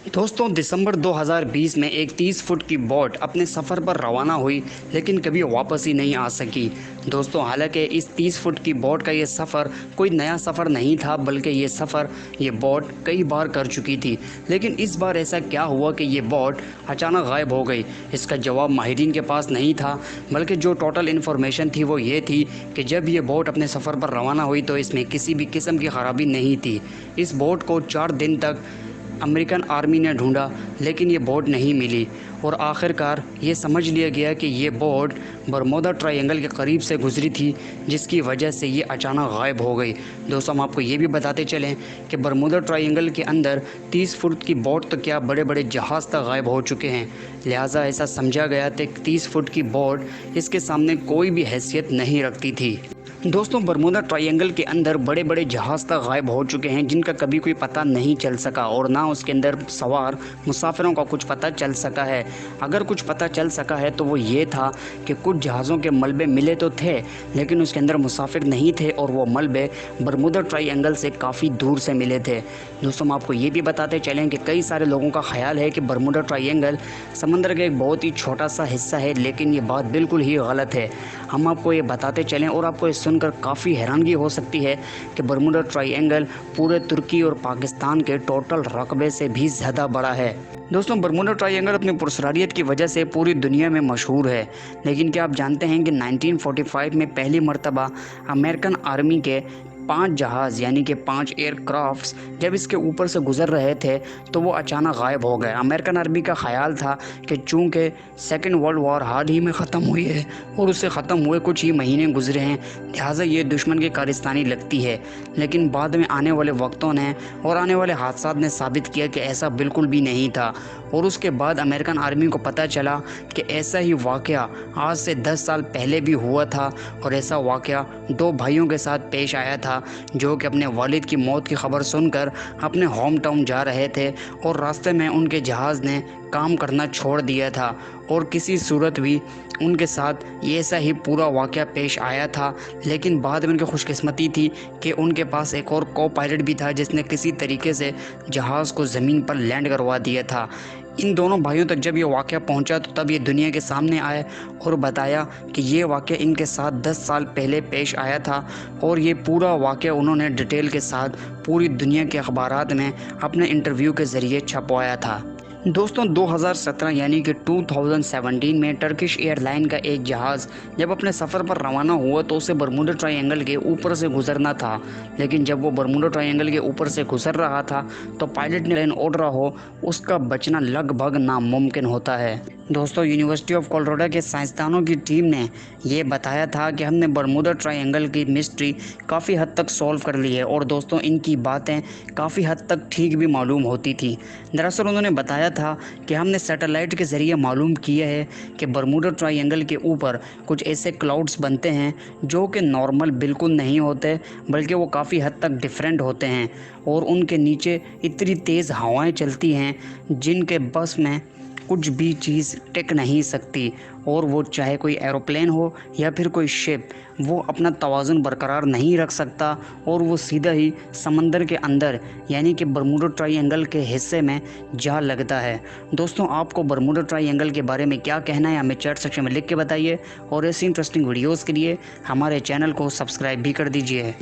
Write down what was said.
दोस्तों दिसंबर 2020 में एक 30 फुट की बोट अपने सफ़र पर रवाना हुई लेकिन कभी वापस ही नहीं आ सकी। दोस्तों हालांकि इस 30 फुट की बोट का ये सफ़र कोई नया सफ़र नहीं था, बल्कि ये बोट कई बार कर चुकी थी। लेकिन इस बार ऐसा क्या हुआ कि ये बोट अचानक गायब हो गई? इसका जवाब माहिरीन के पास नहीं था, बल्कि जो टोटल इन्फॉर्मेशन थी वो ये थी कि जब ये बोट अपने सफ़र पर रवाना हुई तो इसमें किसी भी किस्म की ख़राबी नहीं थी। इस बोट को 4 दिन तक अमेरिकन आर्मी ने ढूंढा लेकिन ये बोट नहीं मिली और आखिरकार ये समझ लिया गया कि ये बोट बरमूडा ट्रायंगल के करीब से गुजरी थी, जिसकी वजह से ये अचानक गायब हो गई। दोस्तों हम आपको ये भी बताते चलें कि बरमूडा ट्रायंगल के अंदर 30 फुट की बोट तो क्या बड़े बड़े जहाज़ तक गायब हो चुके हैं, लिहाजा ऐसा समझा गया था कि 30 फुट की बोट इसके सामने कोई भी हैसियत नहीं रखती थी। दोस्तों बरमूडा ट्रायंगल के अंदर बड़े बड़े जहाज़ तक गायब हो चुके हैं जिनका कभी कोई पता नहीं चल सका और ना उसके अंदर सवार मुसाफिरों का कुछ पता चल सका है। अगर कुछ पता चल सका है तो वो ये था कि कुछ जहाज़ों के मलबे मिले तो थे लेकिन उसके अंदर मुसाफिर नहीं थे और वो मलबे बरमूडा ट्रायंगल से काफ़ी दूर से मिले थे। दोस्तों हम आपको ये भी बताते चलें कि कई सारे लोगों का ख्याल है कि बरमूडा ट्रायंगल समंदर का एक बहुत ही छोटा सा हिस्सा है, लेकिन ये बात बिल्कुल ही गलत है। हम आपको ये बताते चलें और आपको ये सुनकर काफ़ी हैरानगी हो सकती है कि बरमूडा ट्रायंगल पूरे तुर्की और पाकिस्तान के टोटल रकबे से भी ज़्यादा बड़ा है। दोस्तों बरमूडा ट्रायंगल अपनी पुरस्कारियत की वजह से पूरी दुनिया में मशहूर है, लेकिन क्या आप जानते हैं कि 1945 में पहली मर्तबा अमेरिकन आर्मी के 5 जहाज़ यानी कि 5 एयरक्राफ्ट्स जब इसके ऊपर से गुजर रहे थे तो वो अचानक गायब हो गए। अमेरिकन आर्मी का ख्याल था कि चूँकि सेकेंड वर्ल्ड वॉर हाल ही में ख़त्म हुई है और उससे ख़त्म हुए कुछ ही महीने गुजरे हैं, लिहाजा ये दुश्मन की कारस्तानी लगती है। लेकिन बाद में आने वाले वक्तों ने और आने वाले हादसात ने साबित किया कि ऐसा बिल्कुल भी नहीं था और उसके बाद अमेरिकन आर्मी को पता चला कि ऐसा ही वाक़या आज से 10 साल पहले भी हुआ था और ऐसा वाक़या 2 भाइयों के साथ पेश आया था जो कि अपने वालिद की मौत की खबर सुनकर अपने होम टाउन जा रहे थे और रास्ते में उनके जहाज़ ने काम करना छोड़ दिया था और किसी सूरत भी उनके साथ ये ऐसा ही पूरा वाक़या पेश आया था। लेकिन बाद में उनकी खुशकिस्मती थी कि उनके पास एक और को पायलट भी था जिसने किसी तरीके से जहाज़ को ज़मीन पर लैंड करवा दिया था। इन दोनों भाइयों तक जब ये वाक़या पहुंचा तो तब ये दुनिया के सामने आए और बताया कि ये वाक़या इनके साथ 10 साल पहले पेश आया था और ये पूरा वाक़या उन्होंने डिटेल के साथ पूरी दुनिया के अखबारात में अपने इंटरव्यू के ज़रिए छपवाया था। दोस्तों 2017 यानी कि 2017 में टर्किश एयरलाइन का एक जहाज़ जब अपने सफ़र पर रवाना हुआ तो उसे बरमूडा ट्रायंगल के ऊपर से गुजरना था, लेकिन जब वो बरमूडा ट्रायंगल के ऊपर से गुजर रहा था तो पायलट ने प्लेन उड़ रहा हो उसका बचना लगभग नामुमकिन होता है। दोस्तों यूनिवर्सिटी ऑफ कोलोराडो के साइंसदानों की टीम ने ये बताया था कि हमने बरमूडा ट्रायंगल की मिस्ट्री काफ़ी हद तक सॉल्व कर ली है और दोस्तों इनकी बातें काफ़ी हद तक ठीक भी मालूम होती थी। दरअसल उन्होंने बताया था कि हमने सैटेलाइट के ज़रिए मालूम किया है कि बरमूडा ट्रायंगल के ऊपर कुछ ऐसे क्लाउड्स बनते हैं जो कि नॉर्मल बिल्कुल नहीं होते, बल्कि वो काफ़ी हद तक डिफरेंट होते हैं और उनके नीचे इतनी तेज़ हवाएं चलती हैं जिनके बस में कुछ भी चीज़ टिक नहीं सकती और वो चाहे कोई एरोप्लेन हो या फिर कोई शिप, वो अपना तवाज़ुन बरकरार नहीं रख सकता और वो सीधा ही समंदर के अंदर यानी कि बरमूडा ट्रायंगल के हिस्से में जा लगता है। दोस्तों आपको बरमूडा ट्रायंगल के बारे में क्या कहना है हमें चैट सेक्शन में लिख के बताइए और ऐसी इंटरेस्टिंग वीडियोज़ के लिए हमारे चैनल को सब्सक्राइब भी कर दीजिए।